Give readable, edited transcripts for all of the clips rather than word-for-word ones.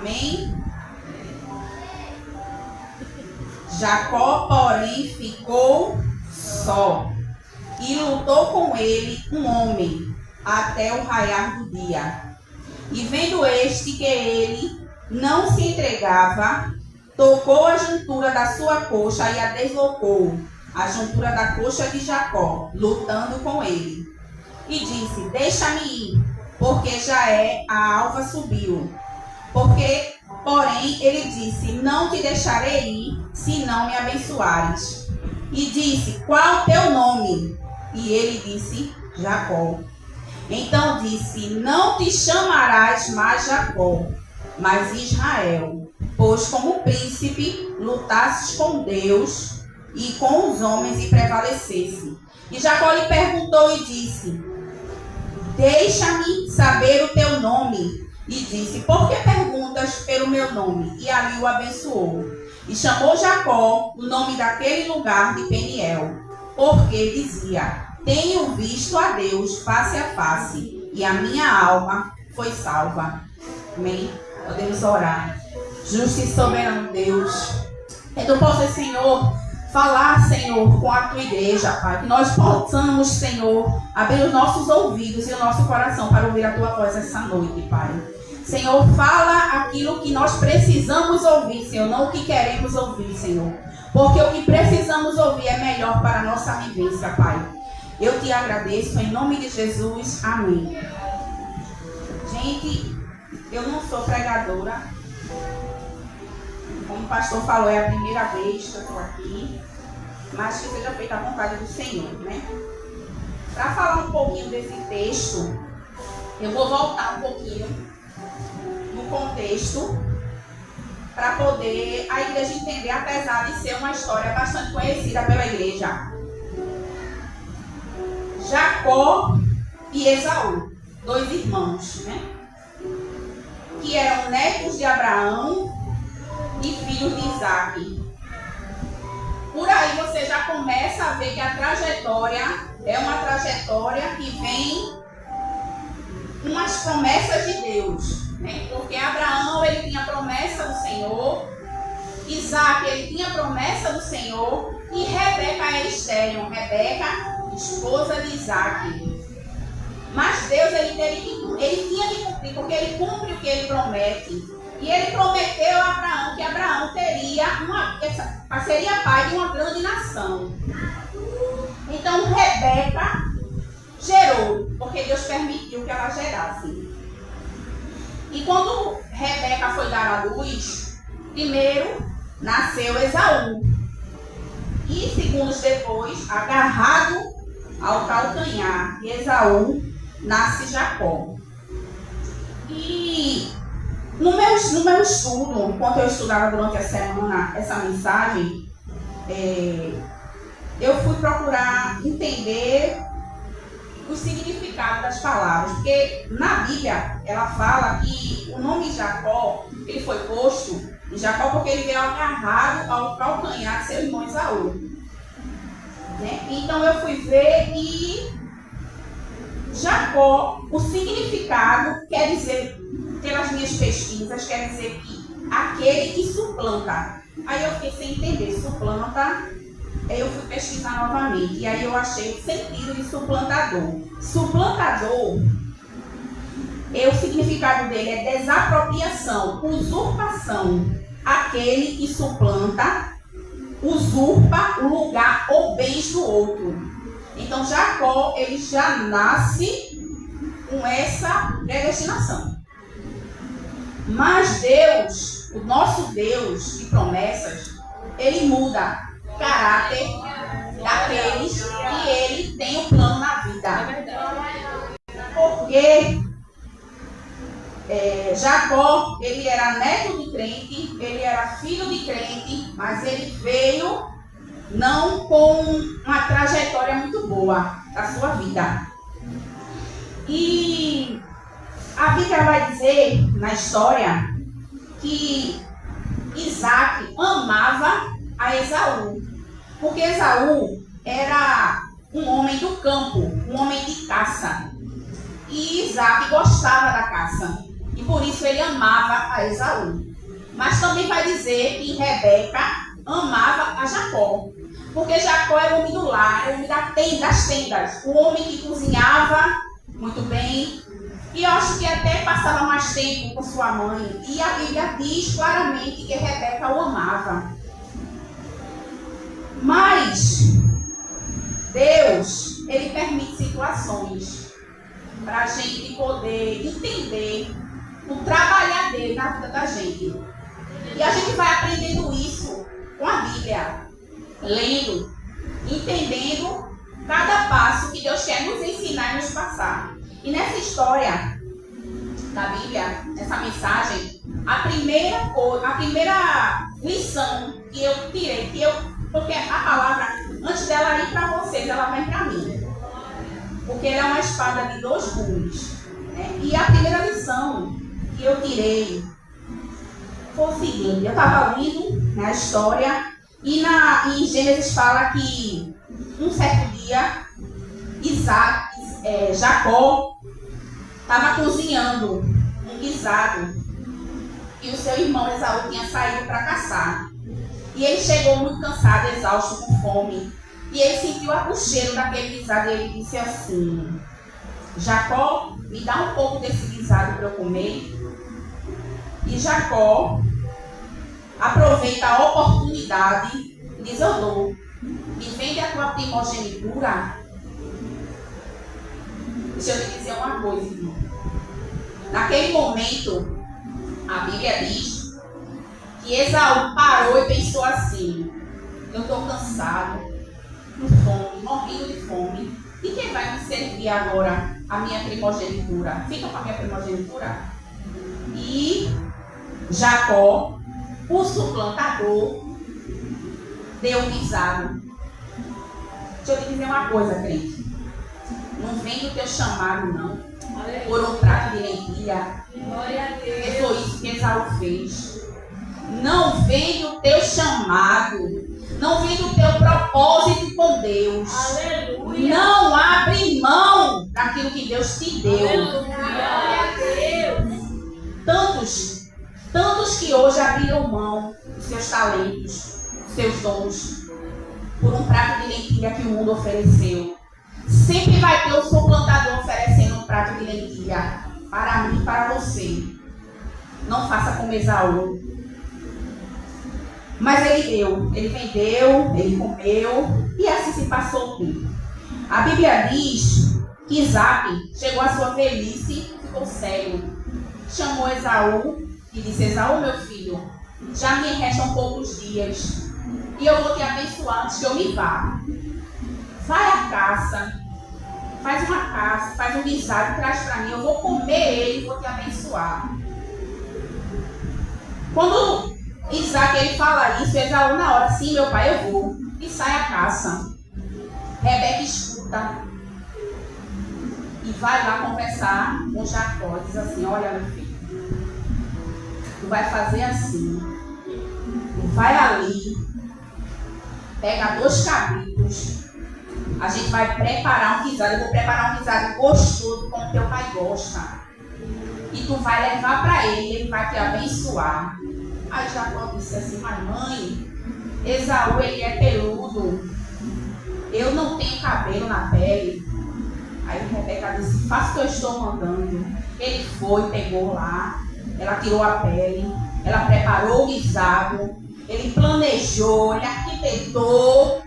Amém? Jacó, porém, ficou só e lutou com ele um homem até o raiar do dia. E vendo este que ele não se entregava, tocou a juntura da sua coxa e a deslocou, a juntura da coxa de Jacó, lutando com ele. E disse: deixa-me ir, porque já a alva subiu. Porém, ele disse: não te deixarei ir, se não me abençoares. E disse: qual o teu nome? E ele disse: Jacó. Então disse: não te chamarás mais Jacó, mas Israel, pois como príncipe lutasses com Deus e com os homens e prevalecesse. E Jacó lhe perguntou e disse: deixa-me saber o teu nome. E disse: por que perguntas pelo meu nome? E ali o abençoou. E chamou Jacó o nome daquele lugar de Peniel, porque dizia: tenho visto a Deus face a face, e a minha alma foi salva. Amém? Podemos orar. Justo e soberano Deus, que tu possas, Senhor, falar, Senhor, com a tua igreja, Pai. Que nós possamos, Senhor, abrir os nossos ouvidos e o nosso coração para ouvir a tua voz essa noite, Pai. Senhor, fala aquilo que nós precisamos ouvir, Senhor, não o que queremos ouvir, Senhor. Porque o que precisamos ouvir é melhor para a nossa vivência, Pai. Eu te agradeço em nome de Jesus. Amém. Gente, eu não sou pregadora. Como o pastor falou, é a primeira vez que eu estou aqui. Mas que seja feita a vontade do Senhor, né? Para falar um pouquinho desse texto, eu vou voltar um pouquinho no contexto para poder a igreja entender, apesar de ser uma história bastante conhecida pela igreja. Jacó e Esaú, dois irmãos, né? Que eram netos de Abraão e filhos de Isaque. Por aí você já começa a ver que a trajetória é uma trajetória que vem com as promessas de Deus, né? Porque Abraão, ele tinha promessa do Senhor, Isaque, ele tinha promessa do Senhor, e Rebeca era estéril. Rebeca, esposa de Isaque. Mas Deus, ele tinha que cumprir, porque ele cumpre o que ele promete. E ele prometeu a Abraão que Abraão seria pai de uma grande nação. Então Rebeca gerou, porque Deus permitiu que ela gerasse. E quando Rebeca foi dar à luz, primeiro nasceu Esaú. E segundos depois, agarrado ao calcanhar de Esaú, nasce Jacó. E no meu estudo, enquanto eu estudava durante a semana essa mensagem, eu fui procurar entender o significado das palavras, porque na Bíblia ela fala que o nome Jacó, ele foi posto em Jacó porque ele veio agarrado ao calcanhar de seu irmão Esaú, né? Então eu fui ver e Jacó, o significado quer dizer, pelas minhas pesquisas, quer dizer que aquele que suplanta. Aí eu fiquei sem entender, suplanta. Aí eu fui pesquisar novamente e aí eu achei o sentido de suplantador. Suplantador, o significado dele é desapropriação, usurpação. Aquele que suplanta, usurpa o lugar ou bens do outro. Então Jacó, ele já nasce com essa predestinação. Mas Deus, o nosso Deus de promessas, ele muda caráter daqueles que ele tem um plano na vida. Porque Jacó, ele era neto de crente, ele era filho de crente, mas ele veio não com uma trajetória muito boa da sua vida. E a Bíblia vai dizer na história que Isaque amava a Esaú, porque Esaú era um homem do campo, um homem de caça, e Isaque gostava da caça. E por isso ele amava a Esaú. Mas também vai dizer que Rebeca amava a Jacó. Porque Jacó era o homem do lar, era o homem das tendas. O homem que cozinhava muito bem. E eu acho que até passava mais tempo com sua mãe. E a Bíblia diz claramente que Rebeca o amava. Mas Deus, ele permite situações para a gente poder entender o trabalhar dele na vida da gente. E a gente vai aprendendo isso com a Bíblia, lendo, entendendo cada passo que Deus quer nos ensinar e nos passar. E nessa história da Bíblia, nessa mensagem, a primeira lição que eu tirei, porque a palavra, antes dela ir para vocês, ela vai para mim. Porque ela é uma espada de dois gumes. Né? E a primeira lição que eu tirei foi o seguinte: eu estava lendo na história e em Gênesis fala que um certo dia Jacó estava cozinhando um guisado e o seu irmão Esaú tinha saído para caçar. E ele chegou muito cansado, exausto, com fome. E ele sentiu o cheiro daquele guisado e ele disse assim: Jacó, me dá um pouco desse guisado para eu comer. E Jacó aproveita a oportunidade e diz: eu dou. Me vende a tua primogenitura. Deixa eu te dizer uma coisa, irmão. Naquele momento, a Bíblia diz que Esaú parou e pensou assim: eu estou cansado, com fome, morrendo de fome. E quem vai me servir agora a minha primogenitura? Fica com a minha primogenitura. E Jacó, o suplantador, deu um guisado. Deixa eu te dizer uma coisa, crente. Não vem do teu chamado, não. Por um prato de lentilha. E foi isso que Esaú fez. Não vem do teu chamado. Não vem do teu propósito com Deus. Aleluia. Não abre mão daquilo que Deus te deu. Tantos que hoje abriram mão dos seus talentos, dos seus dons, por um prato de lentilha que o mundo ofereceu. Sempre vai ter o suplantador oferecendo um prato de lentilha para mim e para você. Não faça como Esaú. Mas ele deu, ele vendeu, ele comeu e assim se passou o tempo. A Bíblia diz que Isaac chegou à sua velhice e ficou cego. Chamou Esaú e disse: Esaú, meu filho, já me restam poucos dias e eu vou te abençoar antes que eu me vá. Vai à caça, faz uma caça, faz um guisado, traz para mim, eu vou comer ele e vou te abençoar. Quando Isaac ele fala isso, Esaú na hora: sim, meu pai, eu vou. E sai à caça. Rebeca escuta e vai lá conversar com Jacó. Diz assim: olha, meu filho, tu vai fazer assim. Tu vai ali, pega 2 cabritos. A gente vai preparar um guisado. Eu vou preparar um guisado gostoso, como teu pai gosta. E tu vai levar para ele, ele vai te abençoar. Aí Jacó disse assim: mas mãe, Esaú ele é peludo, eu não tenho cabelo na pele. Aí Rebeca disse: faça o que eu estou mandando. Ele foi, pegou lá, ela tirou a pele, ela preparou o guisado, ele planejou, ele arquitetou,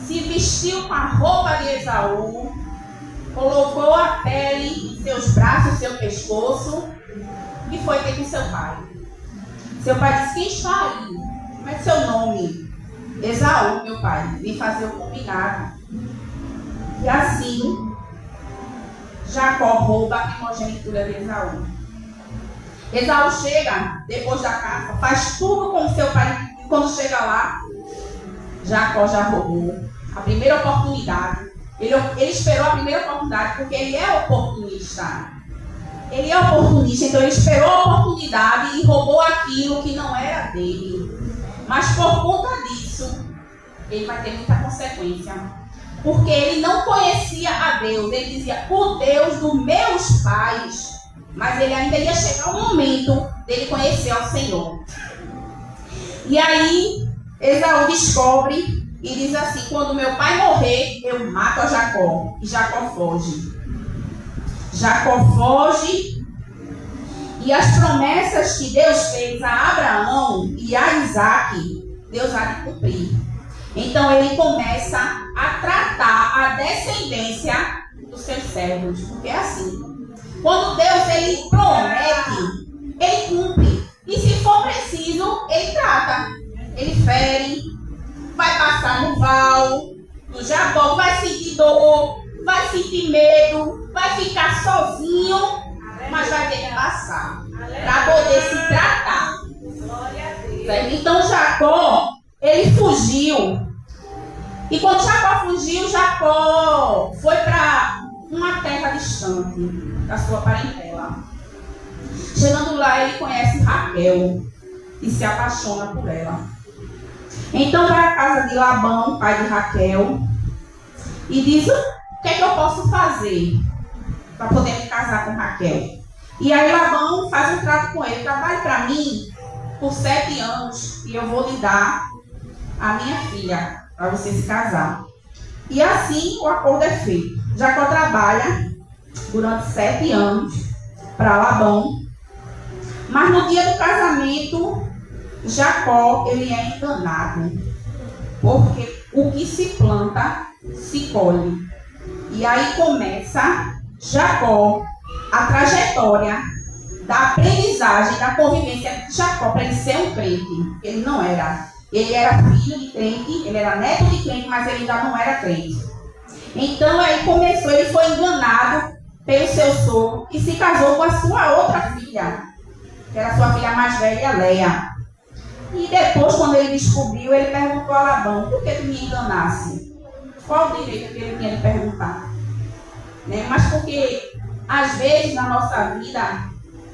se vestiu com a roupa de Esaú, colocou a pele em seus braços, seu pescoço e foi ter com seu pai. Seu pai disse: quem está aí? Como é seu nome? Esaú, meu pai. Vim fazer o combinado. E assim, Jacó rouba a primogenitura de Esaú. Esaú chega, depois da caça, faz tudo como seu pai. E quando chega lá, Jacó já roubou a primeira oportunidade. Ele esperou a primeira oportunidade porque ele é oportunista. Ele é oportunista, então ele esperou a oportunidade e roubou aquilo que não era dele. Mas por conta disso, ele vai ter muita consequência. Porque ele não conhecia a Deus. Ele dizia: o Deus dos meus pais mas ele ainda ia chegar o momento dele conhecer ao Senhor. E aí, Esaú descobre e diz assim: quando meu pai morrer, eu mato a Jacó. E Jacó foge. Jacó foge. E as promessas que Deus fez a Abraão e a Isaac, Deus há de cumprir. Então ele começa a tratar a descendência dos seus servos. Porque é assim. Quando Deus ele promete, ele cumpre. E se for preciso, ele trata. Ele fere, vai passar no val do Jacó, vai sentir dor, vai sentir medo, vai ficar sozinho, mas vai ter que passar para poder se tratar. Então Jacó, ele fugiu. E quando Jacó fugiu, Jacó foi para uma terra distante da sua parentela. Chegando lá, ele conhece Raquel e se apaixona por ela. Então vai à casa de Labão, pai de Raquel, e diz: o que é que eu posso fazer para poder me casar com Raquel? E aí Labão faz um trato com ele: trabalhe para mim por 7 anos e eu vou lhe dar a minha filha para você se casar. E assim o acordo é feito. Jacó trabalha durante 7 anos para Labão, mas no dia do casamento Jacó, ele é enganado, porque o que se planta, se colhe. E aí começa Jacó, a trajetória da aprendizagem, da convivência de Jacó, para ele ser um crente. Ele não era. Ele era filho de crente, ele era neto de crente, mas ele ainda não era crente. Então aí começou, ele foi enganado pelo seu sogro e se casou com a sua outra filha, que era a sua filha mais velha, Leia. E depois, quando ele descobriu, ele perguntou a Labão: por que tu me enganasse? Qual o direito que ele tinha de perguntar? Né? Mas porque, às vezes, na nossa vida,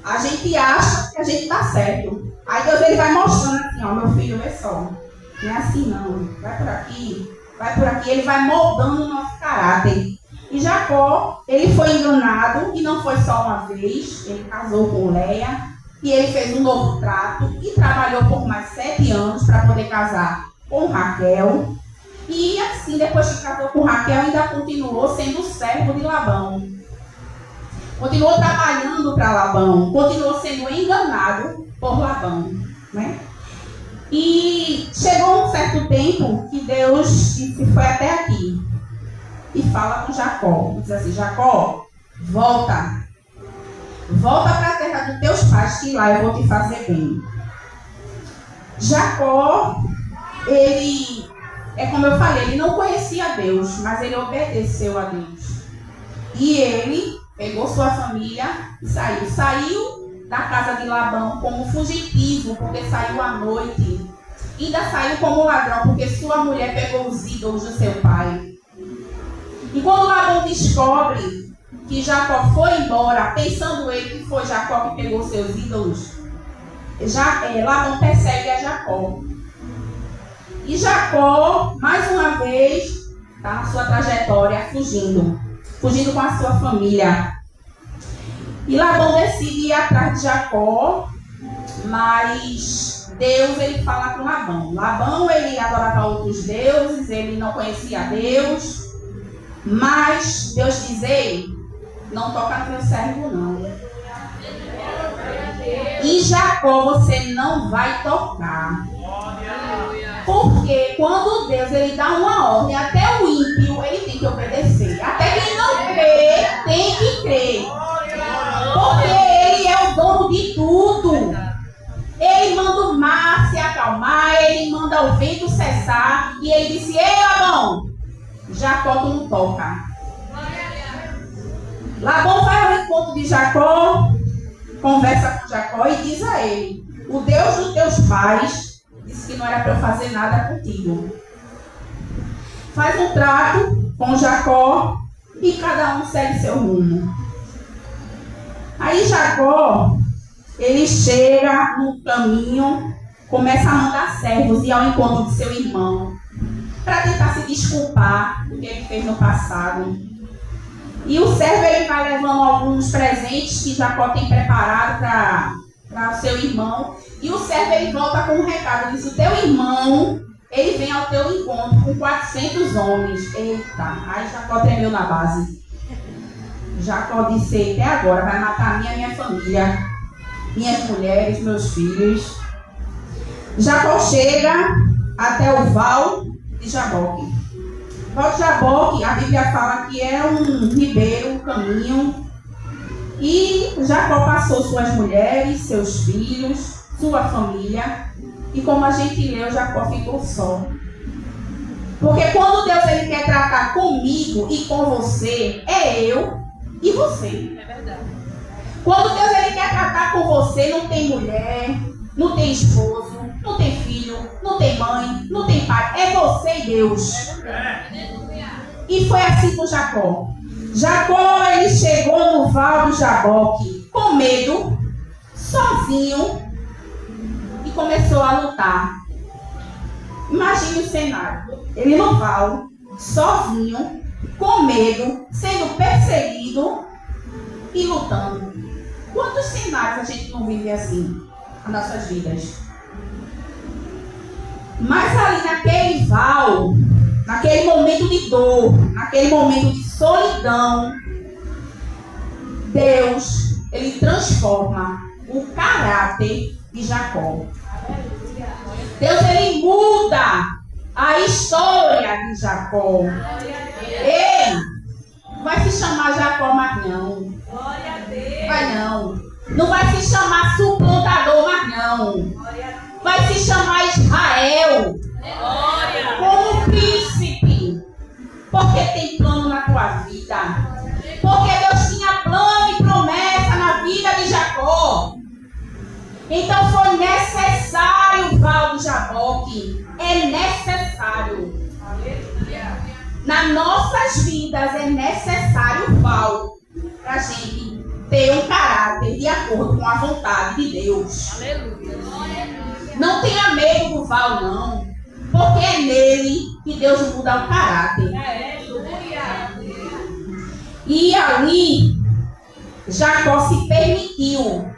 a gente acha que a gente está certo. Aí Deus ele vai mostrando assim: ó, meu filho, vê só. Não é assim não. Vai por aqui, vai por aqui. Ele vai moldando o nosso caráter. E Jacó, ele foi enganado, e não foi só uma vez. Ele casou com Leia. E ele fez um novo trato e trabalhou por mais 7 anos para poder casar com Raquel. E assim, depois que casou com Raquel, ainda continuou sendo servo de Labão. Continuou trabalhando para Labão. Continuou sendo enganado por Labão. Né? E chegou um certo tempo que Deus disse: foi até aqui. E fala com Jacó. Diz assim: Jacó, volta. Volta para a terra dos teus pais, que lá eu vou te fazer bem. Jacó, ele, como eu falei, ele não conhecia Deus, mas ele obedeceu a Deus. E ele pegou sua família e saiu. Saiu da casa de Labão como fugitivo, porque saiu à noite. Ainda saiu como ladrão, porque sua mulher pegou os ídolos do seu pai. E quando Labão descobre que Jacó foi embora, pensando ele que foi Jacó que pegou seus ídolos, Labão persegue a Jacó. E Jacó, mais uma vez, está na sua trajetória fugindo com a sua família. E Labão decide ir atrás de Jacó, mas Deus ele fala com Labão. Labão ele adorava outros deuses, ele não conhecia Deus, mas Deus diz: ei, não toca no meu servo, não. E Jacó você não vai tocar. Porque quando Deus ele dá uma ordem, até o ímpio ele tem que obedecer. Até quem não crê tem que crer. Porque ele é o dono de tudo. Ele manda o mar se acalmar, ele manda o vento cessar. E ele disse: ei, Labão, Jacó tu não toca. Labão vai ao encontro de Jacó, conversa com Jacó e diz a ele: o Deus dos teus pais disse que não era para eu fazer nada contigo. Faz um trato com Jacó e cada um segue seu rumo. Aí Jacó, ele chega no caminho, começa a mandar servos e ao encontro de seu irmão, para tentar se desculpar do que ele fez no passado. E o servo ele vai levando alguns presentes que Jacó tem preparado para o seu irmão. E o servo ele volta com um recado. Diz: o teu irmão, ele vem ao teu encontro com 400 homens. Eita, aí Jacó tremeu na base. Jacó disse: até agora vai matar a minha família, minhas mulheres, meus filhos. Jacó chega até o Val de Jaboque. Val de Jaboque, a Bíblia fala que é um ribeiro, um caminho. E Jacó passou suas mulheres, seus filhos, sua família. E como a gente leu, Jacó ficou só. Porque quando Deus ele quer tratar comigo e com você, é eu e você. É verdade. Quando Deus ele quer tratar com você, não tem mulher, não tem esposo, não tem filho, não tem mãe, não tem pai. É você e Deus. E foi assim com Jacó. Jacó ele chegou no Val do Jaboque com medo, sozinho, e começou a lutar. Imagine o cenário. Ele no Val, sozinho, com medo, sendo perseguido e lutando. Quantos cenários a gente não vive assim nas nossas vidas? Mas ali naquele Val, naquele momento de dor, naquele momento de solidão, Deus, ele transforma o caráter de Jacó. Deus, ele muda a história de Jacó. Ei, vai se chamar Jacó mais não. Vai não. Não vai se chamar suplantador mais não. Vai se chamar Israel. Como príncipe. Porque tem plano na tua vida. Porque Deus tinha plano e promessa na vida de Jacó. Então foi necessário o Val do Jaboque. É necessário. Nas nossas vidas é necessário o Val. Para a gente ter um caráter de acordo com a vontade de Deus. Não tenha medo do Val, não. Porque é nele que Deus muda o caráter. E ali, Jacó se permitiu.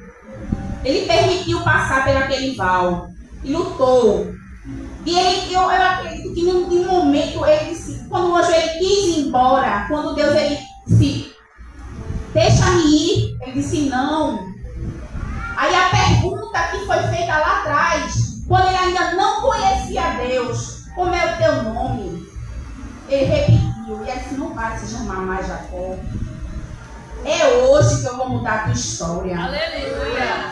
Ele permitiu passar por aquele Val. E lutou. E eu acredito que em um momento, ele disse, quando o anjo ele quis ir embora, quando Deus ele disse, deixa-me ir, ele disse não. Aí a pergunta que foi feita lá atrás, quando ele ainda não conhecia Deus, como é o teu nome? Ele repetiu, e ele disse, não vai se chamar mais Jacó. É hoje que eu vou mudar a tua história. Aleluia.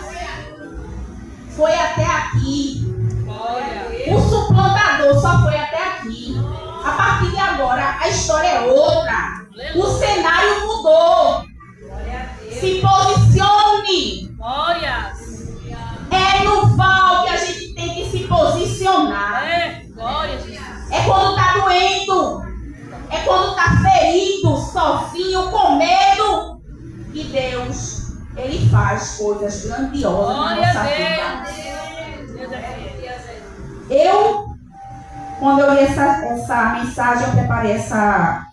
Foi até aqui. Glória. O suplantador só foi até aqui. A partir de agora, a história é outra. O cenário mudou. Se posicione. Glória. É no Val que a gente tem que se posicionar. Glória, Jesus. É quando está doendo. É quando está ferido, sozinho, com medo. E Deus, ele faz coisas grandiosas na nossa vida. Eu, quando eu li essa mensagem, eu preparei essa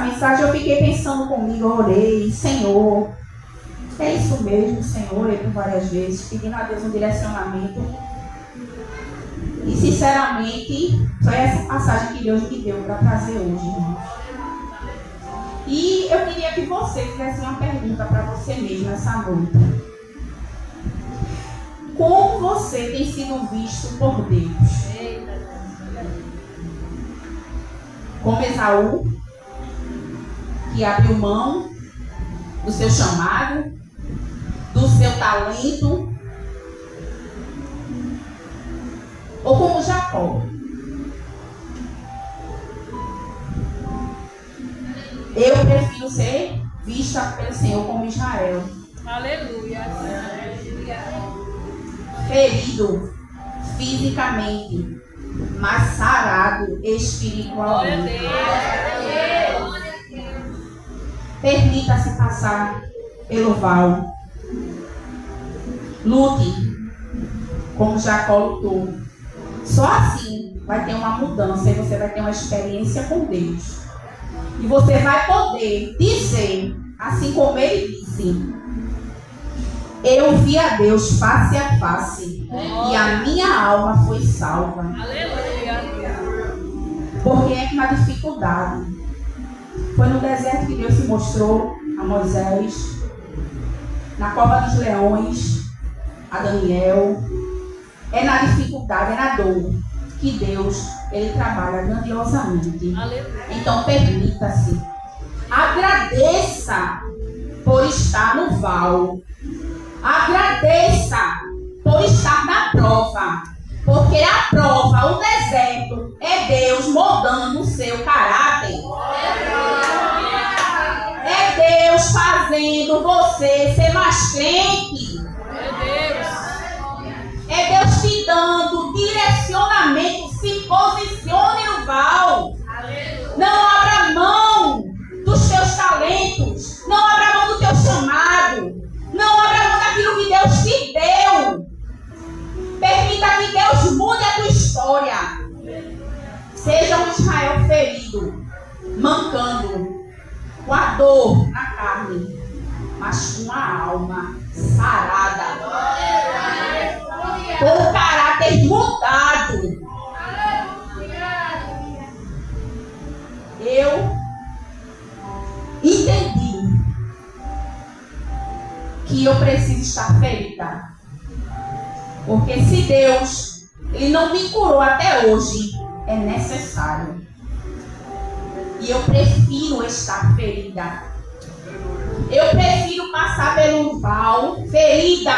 mensagem, eu fiquei pensando comigo, eu orei, Senhor, é isso mesmo, Senhor, orei por várias vezes, pedindo a Deus um direcionamento. E sinceramente, foi essa passagem que Deus me deu para trazer hoje, irmãos. E eu queria que você fizesse uma pergunta para você mesmo essa noite. Como você tem sido visto por Deus? Como Esaú, que abriu mão do seu chamado, do seu talento, ou como Jacó? Eu prefiro ser vista pelo Senhor como Israel. Aleluia. Ferido fisicamente, mas sarado espiritualmente. Permita-se passar pelo Val. Lute como Jacó lutou. Só assim vai ter uma mudança e você vai ter uma experiência com Deus. E você vai poder dizer, assim como ele disse: eu vi a Deus face a face, e a minha alma foi salva. Aleluia. Porque é que na dificuldade, foi no deserto que Deus se mostrou a Moisés, na cova dos leões, a Daniel. É na dificuldade, é na dor que Deus, ele trabalha grandiosamente. Aleluia. Então permita-se, agradeça por estar no val, agradeça por estar na prova, porque a prova, o deserto, é Deus moldando o seu caráter. É Deus fazendo você ser mais crente. Meu Deus. É Deus te dando direcionamento. Se posicione no val. Não abra mão dos teus talentos. Não abra mão do teu chamado. Não abra mão daquilo que Deus te deu. Permita que Deus mude a tua história. Seja um Israel ferido, mancando, com a dor na carne, mas com a alma sarada, com o caráter mudado. Eu entendi que eu preciso estar ferida, porque se Deus, ele não me curou até hoje, é necessário. E eu prefiro estar ferida. Eu prefiro passar pelo val ferida,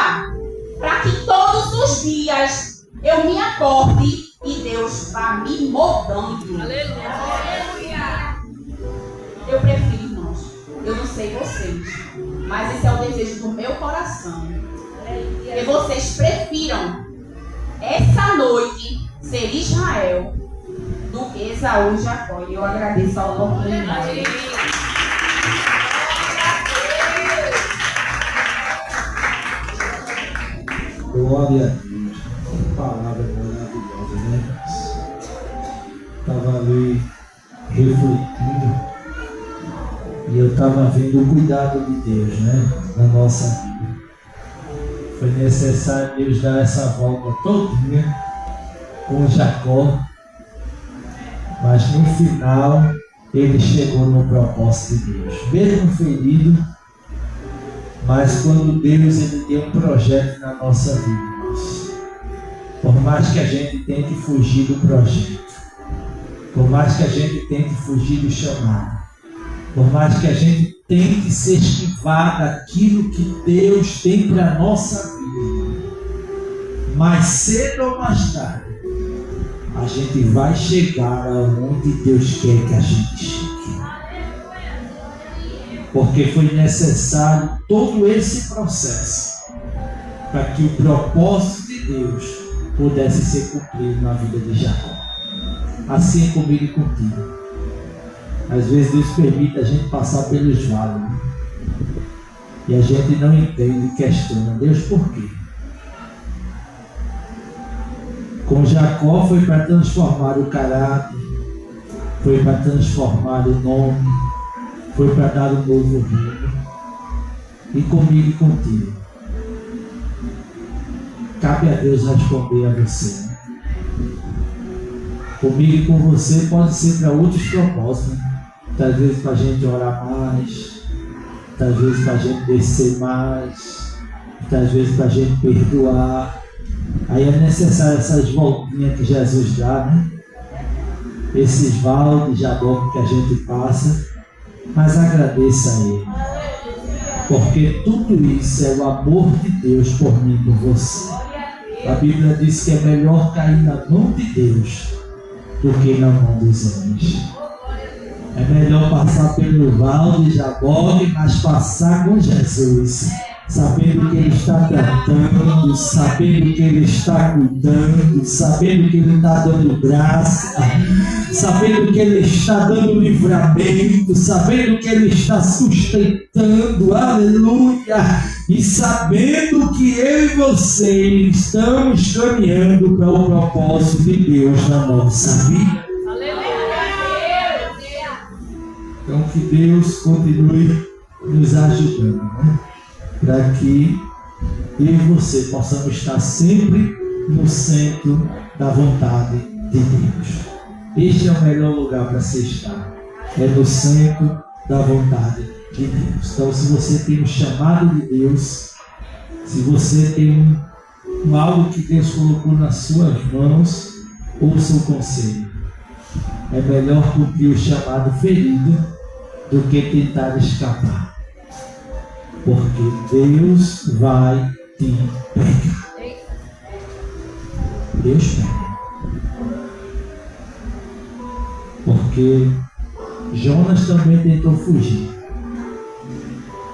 para que todos os dias eu me acorde e Deus vá me moldando. Aleluia. Eu prefiro, irmãos. Eu não sei vocês, mas esse é o desejo do meu coração. Que vocês prefiram essa noite ser Israel do que Esaú e Jacó. E eu agradeço a oportunidade. Glória a Deus. Que palavra maravilhosa, né? Estava ali refletindo e eu estava vendo o cuidado de Deus, né? Na nossa vida. Foi necessário Deus dar essa volta todinha com Jacó, mas no final ele chegou no propósito de Deus, mesmo ferido, mas quando Deus ele tem um projeto na nossa vida, por mais que a gente tente fugir do projeto, por mais que a gente tente fugir do chamado, por mais que a gente tente se esquivar daquilo que Deus tem para a nossa vida, mais cedo ou mais tarde, a gente vai chegar aonde Deus quer que a gente chegue. Porque foi necessário todo esse processo para que o propósito de Deus pudesse ser cumprido na vida de Jacó. Assim comigo e contigo. Às vezes Deus permite a gente passar pelos vales, né? E a gente não entende e questiona Deus por quê. Com Jacó foi para transformar o caráter, foi para transformar o nome, foi para dar um novo rumo. E comigo e contigo. Cabe a Deus responder a você. Comigo e com você pode ser para outros propósitos, né? Muitas vezes para a gente orar mais, muitas vezes para a gente descer mais, muitas vezes para a gente perdoar. Aí é necessário essas voltinhas que Jesus dá, né? Esses vales de Jabó que a gente passa, mas agradeça a Ele, porque tudo isso é o amor de Deus por mim e por você. A Bíblia diz que é melhor cair na mão de Deus do que na mão dos homens. É melhor passar pelo vale de Jabó, mas passar com Jesus, sabendo que Ele está tratando, sabendo que Ele está cuidando, sabendo que Ele está dando graça, sabendo que Ele está dando livramento, sabendo que Ele está sustentando, aleluia, e sabendo que eu e você estamos caminhando para o propósito de Deus na nossa vida. que Deus continue nos ajudando, né? Para que eu e você possamos estar sempre no centro da vontade de Deus. Este é o melhor lugar para se estar, é no centro da vontade de Deus. Então, se você tem um chamado de Deus, se você tem algo que Deus colocou nas suas mãos, ouça o conselho. É melhor cumprir o chamado ferido do que tentar escapar, porque Deus vai te pegar. Deus pega. Porque Jonas também tentou fugir,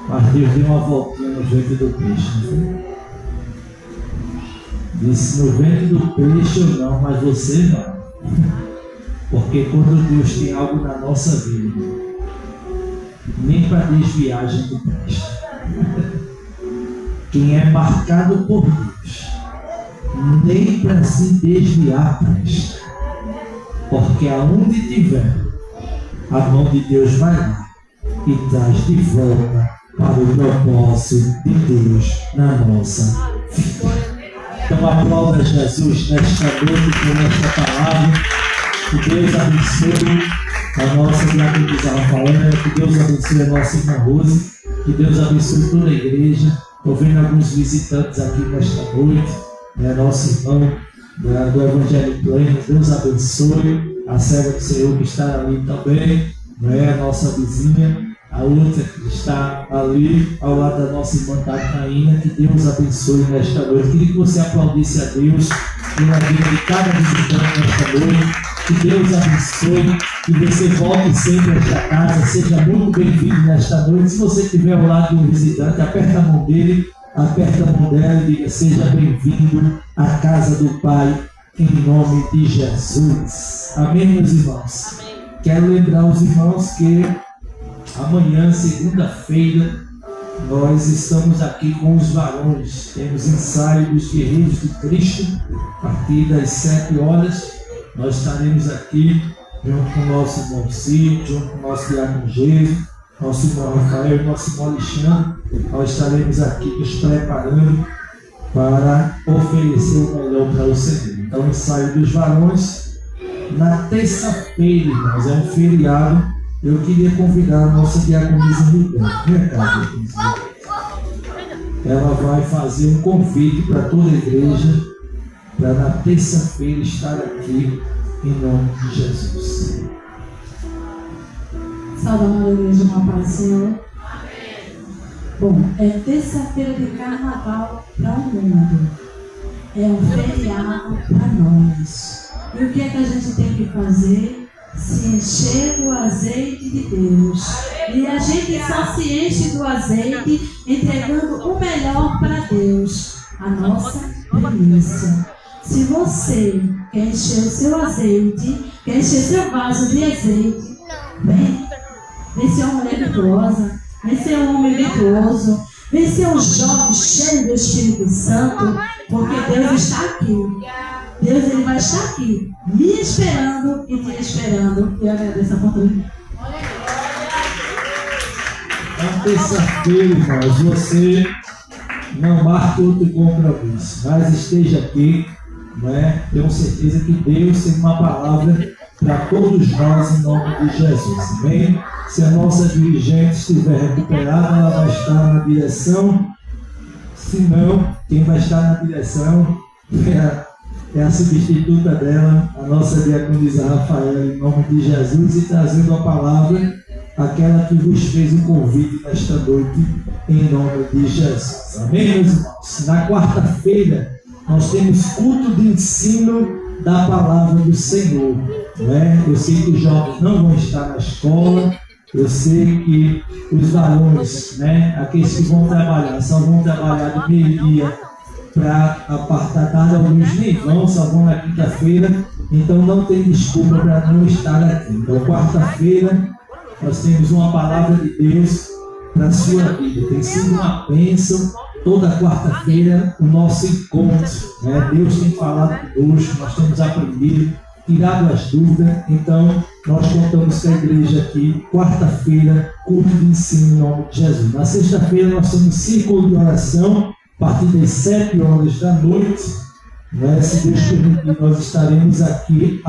mas Deus deu uma voltinha no ventre do peixe, não foi? Disse: no ventre do peixe eu não, mas você não. Porque quando Deus tem algo na nossa vida, nem para desviar a gente presta. Quem é marcado por Deus, nem para se desviar presta. Porque aonde tiver, a mão de Deus vai lá e traz de volta para o propósito de Deus na nossa vida. Então aplauda Jesus nesta noite por esta palavra. Que Deus abençoe a nossa diaconisa Rafaela, que Deus abençoe a nossa irmã Rose, que Deus abençoe toda a igreja. Estou vendo alguns visitantes aqui nesta noite, nosso irmão do Evangelho Pleno. Deus abençoe a serva do Senhor que está ali também, a nossa vizinha, a outra que está ali ao lado da nossa irmã Tataína. Que Deus abençoe nesta noite. Queria que você aplaudisse a Deus pela vida de cada visitante nesta noite. Que Deus abençoe, que você volte sempre a esta casa. Seja muito bem-vindo nesta noite. Se você estiver ao lado do visitante, aperta a mão dele, aperta a mão dela e diga: seja bem-vindo à casa do Pai, em nome de Jesus. Amém, meus irmãos? Amém. Quero lembrar os irmãos que amanhã, segunda-feira, nós estamos aqui com os varões. Temos ensaio dos Guerreiros de Cristo, a partir das 7 horas. Nós estaremos aqui junto com o nosso irmão Cid, junto com o nosso diácono Gênio, nosso irmão Rafael e nosso irmão Alexandre. Nós estaremos aqui nos preparando para oferecer o melhor para o Senhor. Então, o ensaio dos varões na terça-feira, irmãos, é um feriado. Eu queria convidar a nossa diaconisa Rita. Vem cá, diaconisa. Ela vai fazer um convite para toda a igreja, para na terça-feira estar aqui em nome de Jesus. Saudando a igreja com a paz do Senhor. Bom, é terça-feira de carnaval para o mundo. É um feriado para nós. E o que é que a gente tem que fazer? Se encher do azeite de Deus. E a gente só se enche do azeite entregando o melhor para Deus, a nossa primícia. Se você quer encher o seu azeite, quer encher seu vaso de azeite, vem ser uma mulher virtuosa, vem ser um homem virtuoso, vem ser um jovem cheio do Espírito Santo, porque Deus está aqui. Deus, ele vai estar aqui, me esperando e te esperando. Eu agradeço a oportunidade. Na terça-feira, irmãos, você não marque outro compromisso, mas esteja aqui, tenho certeza que Deus tem uma palavra para todos nós em nome de Jesus, amém? Se a nossa dirigente estiver recuperada, ela vai estar na direção. Se não, quem vai estar na direção é a substituta dela, a nossa diaconisa Rafaela, em nome de Jesus, e trazendo a palavra aquela que vos fez o convite nesta noite, em nome de Jesus. Amém, meus irmãos? Na quarta-feira, nós temos culto de ensino da palavra do Senhor. Eu sei que os jovens não vão estar na escola, eu sei que os varões, aqueles que vão trabalhar, só vão trabalhar do meio-dia para a parte da tarde, alguns nem vão, só vão na quinta-feira, então não tem desculpa para não estar aqui. Então, quarta-feira, nós temos uma palavra de Deus para a sua vida. Tem sido uma bênção toda quarta-feira o nosso encontro. Deus tem falado conosco, nós temos aprendido tirado as dúvidas. Então, nós contamos com a igreja aqui, quarta-feira, culto de ensino em nome de Jesus. Na sexta-feira, nós temos círculo de oração, a partir das 7 horas da noite. Né? Se Deus permitir, nós estaremos aqui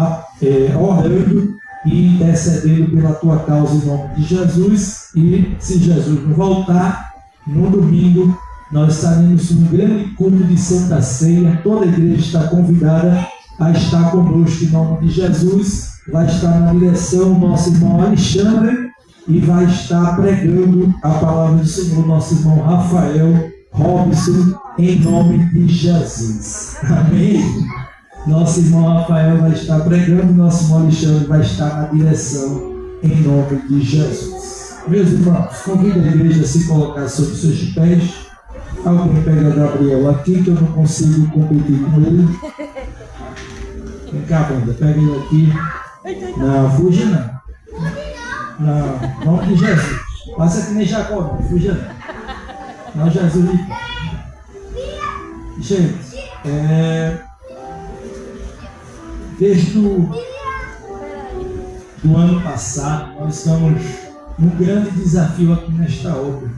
orando e intercedendo pela tua causa em nome de Jesus. E se Jesus não voltar, no domingo, nós estaremos num grande culto de Santa Ceia. Toda a igreja está convidada a estar conosco em nome de Jesus. Vai estar na direção o nosso irmão Alexandre e vai estar pregando a palavra do Senhor, nosso irmão Rafael Robson, em nome de Jesus. Amém? Nosso irmão Rafael vai estar pregando, nosso irmão Alexandre vai estar na direção, em nome de Jesus. Meus irmãos, convido a igreja a se colocar sobre seus pés. Alguém pega Gabriel aqui, que eu não consigo competir com ele. Vem cá, banda, pega ele aqui. Não, fuja não. Não, em nome de Jesus. Passa que nem Jacó, não, fuja não. Não, Jesus. Gente, desde o ano passado, nós estamos num grande desafio aqui nesta obra.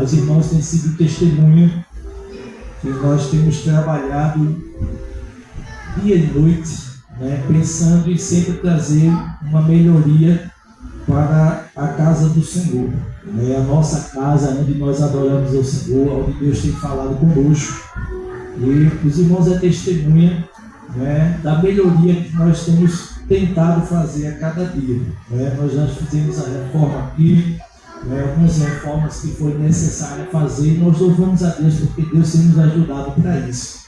Os irmãos têm sido testemunha que nós temos trabalhado dia e noite, né, pensando em sempre trazer uma melhoria para a casa do Senhor, né, a nossa casa onde nós adoramos ao Senhor, onde Deus tem falado conosco. E os irmãos é testemunha, né, da melhoria que nós temos tentado fazer a cada dia. Né. Nós já fizemos a reforma aqui, né, algumas reformas que foi necessário fazer, e nós louvamos a Deus porque Deus tem nos ajudado para isso.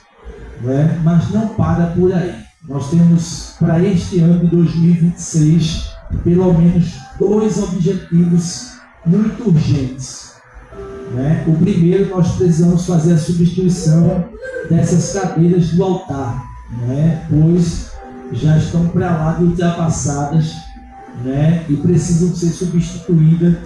Né? Mas não para por aí. Nós temos para este ano de 2026 pelo menos 2 objetivos muito urgentes. Né? O primeiro, nós precisamos fazer a substituição dessas cadeiras do altar, né? Pois já estão para lá de ultrapassadas, né? E precisam ser substituídas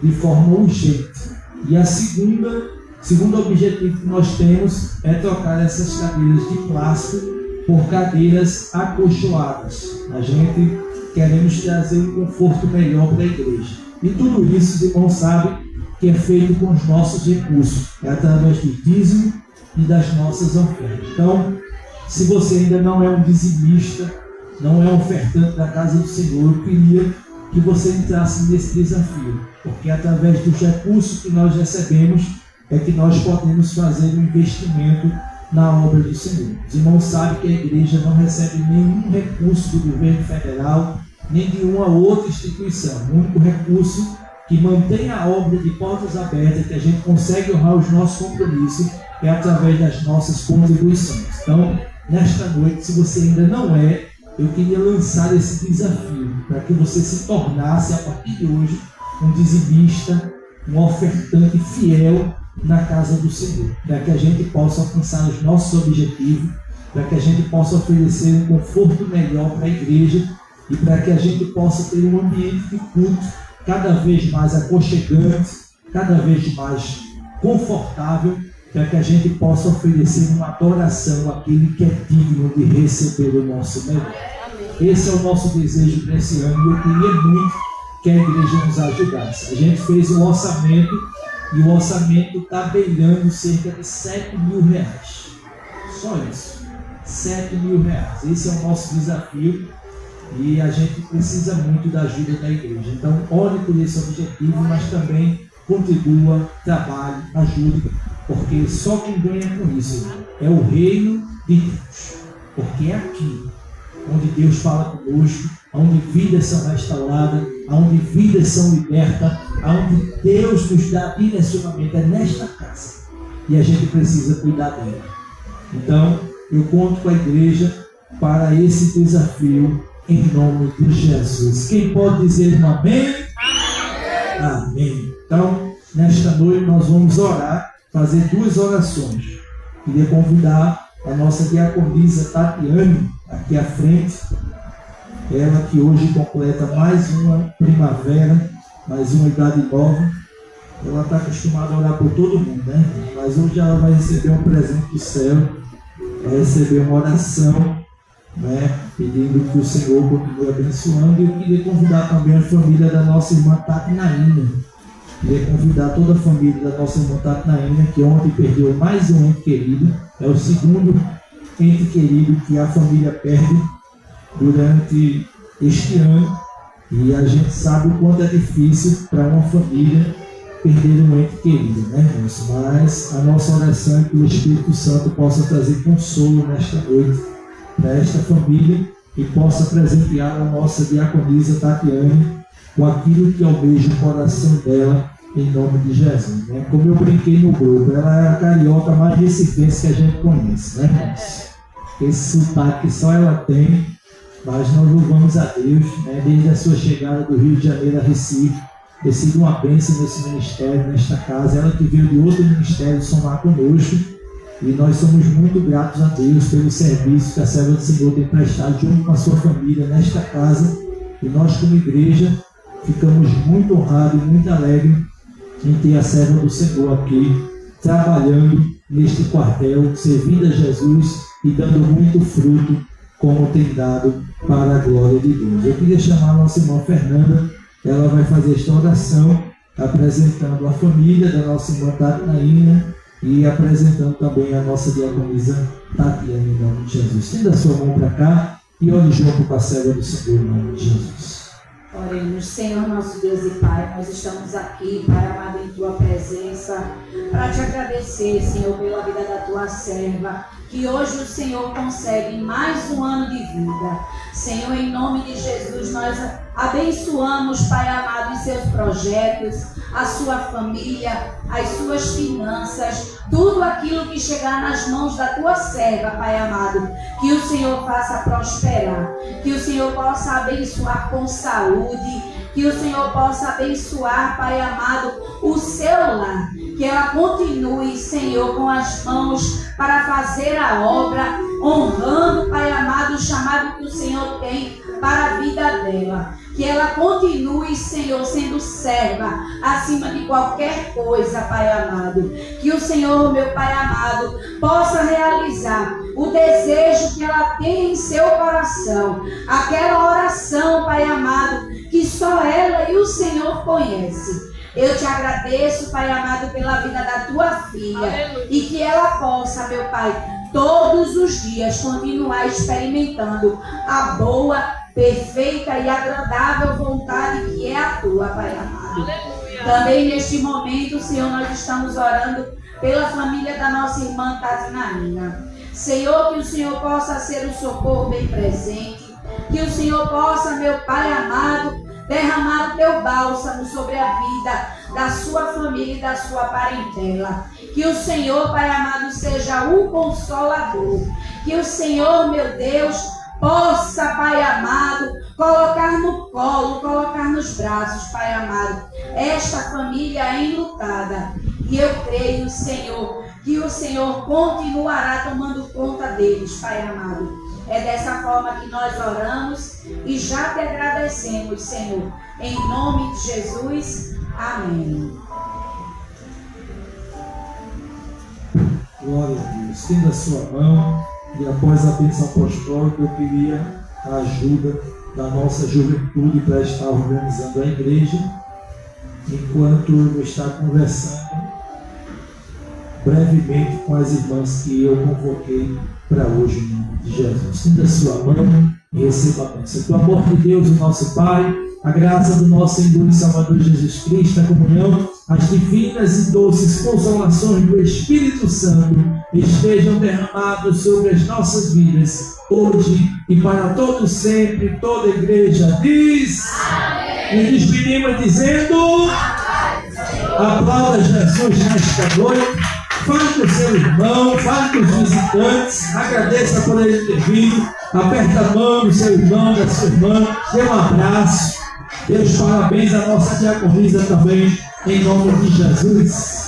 de forma urgente. E a segundo objetivo que nós temos é trocar essas cadeiras de plástico por cadeiras acolchoadas. A gente queremos trazer um conforto melhor para a igreja. E tudo isso, os irmãos sabem que é feito com os nossos recursos, é através do dízimo e das nossas ofertas. Então, se você ainda não é um dizimista, não é um ofertante da casa do Senhor, eu queria que você entrasse nesse desafio, porque através dos recursos que nós recebemos é que nós podemos fazer um investimento na obra do Senhor. Os irmãos sabem que a igreja não recebe nenhum recurso do governo federal, nem de uma outra instituição. O único recurso que mantém a obra de portas abertas, que a gente consegue honrar os nossos compromissos, é através das nossas contribuições. Então, nesta noite, se você ainda não é, eu queria lançar esse desafio para que você se tornasse, a partir de hoje, um dizimista, um ofertante fiel na casa do Senhor, para que a gente possa alcançar os nossos objetivos, para que a gente possa oferecer um conforto melhor para a igreja e para que a gente possa ter um ambiente de culto cada vez mais aconchegante, cada vez mais confortável, para que a gente possa oferecer uma adoração àquele que é digno de receber o nosso melhor. Esse é o nosso desejo para esse ano e eu queria muito que a igreja nos ajudasse. A gente fez um orçamento e o orçamento está beirando cerca de R$7.000. Só isso, R$7.000. Esse é o nosso desafio e a gente precisa muito da ajuda da igreja. Então, ore por esse objetivo, mas também contribua, trabalhe, ajude, porque só quem ganha com isso é o reino de Deus. Porque é aqui onde Deus fala conosco, onde vidas são restauradas, onde vidas são libertas, onde Deus nos dá direcionamento, é nesta casa. E a gente precisa cuidar dela. Então, eu conto com a igreja para esse desafio, em nome de Jesus. Quem pode dizer um amém? Amém. Então, nesta noite nós vamos orar, fazer 2 orações. Queria convidar a nossa diaconisa Tatiane aqui à frente. Ela que hoje completa mais uma primavera, mais uma idade nova. Ela está acostumada a orar por todo mundo, né? Mas hoje ela vai receber um presente do céu, vai receber uma oração pedindo que o Senhor continue abençoando. E eu queria convidar também a família da nossa irmã Tatinaína. Queria convidar toda a família da nossa irmã Tatinaína, que ontem perdeu mais um ente querido. É o segundo ente querido que a família perde durante este ano. E a gente sabe o quanto é difícil para uma família perder um ente querido, irmãos? Mas a nossa oração é que o Espírito Santo possa trazer consolo nesta noite para esta família e possa presentear a nossa diaconisa Tatiane com aquilo que almeja o coração dela, em nome de Jesus. Como eu brinquei no grupo, ela é a carioca mais recifense que a gente conhece, irmãos? Esse sotaque que só ela tem, mas nós louvamos a Deus, desde a sua chegada do Rio de Janeiro a Recife, ter sido uma bênção nesse ministério, nesta casa. Ela que veio de outro ministério somar conosco, e nós somos muito gratos a Deus pelo serviço que a serva do Senhor tem prestado junto com a sua família nesta casa. E nós, como igreja, ficamos muito honrados e muito alegres em ter a serva do Senhor aqui, trabalhando neste quartel, servindo a Jesus e dando muito fruto, como tem dado para a glória de Deus. Eu queria chamar a nossa irmã Fernanda. Ela vai fazer esta oração, apresentando a família da nossa irmã Tatinaína e apresentando também a nossa diaconisa Tatiane, em nome de Jesus. Estenda a sua mão para cá e olhe junto com a serva do Senhor, em nome de Jesus. Oremos. Senhor, nosso Deus e Pai, nós estamos aqui, Pai amado, em Tua presença, para Te agradecer, Senhor, pela vida da Tua serva, que hoje o Senhor concede mais um ano de vida. Senhor, em nome de Jesus, nós abençoamos, Pai amado, os seus projetos, a sua família, as suas finanças, tudo aquilo que chegar nas mãos da Tua serva, Pai amado, que o Senhor faça prosperar, que o Senhor possa abençoar com saúde, que o Senhor possa abençoar, Pai amado, o seu lar, que ela continue, Senhor, com as mãos para fazer a obra, honrando, Pai amado, o chamado que o Senhor tem para a vida dela. Que ela continue, Senhor, sendo serva acima de qualquer coisa, Pai amado. Que o Senhor, meu Pai amado, possa realizar o desejo que ela tem em seu coração. Aquela oração, Pai amado, que só ela e o Senhor conhecem. Eu te agradeço, Pai amado, pela vida da Tua filha. Aleluia. E que ela possa, meu Pai, todos os dias continuar experimentando a boa, perfeita e agradável vontade que é a Tua, Pai amado. Aleluia. Também neste momento, Senhor, nós estamos orando pela família da nossa irmã Tatinaína. Senhor, que o Senhor possa ser o socorro bem presente, que o Senhor possa, meu Pai amado, derramar o Teu bálsamo sobre a vida da sua família e da sua parentela. Que o Senhor, Pai amado, seja o consolador. Que o Senhor, meu Deus, possa, Pai amado, colocar no colo, colocar nos braços, Pai amado, esta família enlutada. E eu creio, Senhor, que o Senhor continuará tomando conta deles, Pai amado. É dessa forma que nós oramos e já te agradecemos, Senhor. Em nome de Jesus. Amém. Glória a Deus. Estenda a sua mão e após a bênção apostólica eu queria a ajuda da nossa juventude para estar organizando a igreja, enquanto eu vou estar conversando brevemente com as irmãs que eu convoquei para hoje, em nome de Jesus. Estenda a sua mão e receba a bênção. Que o amor de Deus, o nosso Pai, a graça do nosso Senhor e Salvador Jesus Cristo, a comunhão, as divinas e doces consolações do Espírito Santo estejam derramados sobre as nossas vidas, hoje e para todo sempre. Toda a igreja diz: amém. E despedimos dizendo: aplauda Jesus nesta noite. Fale com o seu irmão, fale com os visitantes, agradeça por ele ter vindo, aperta a mão do seu irmão, da sua irmã, dê um abraço. Deus parabéns à nossa diaconisa também, em nome de Jesus.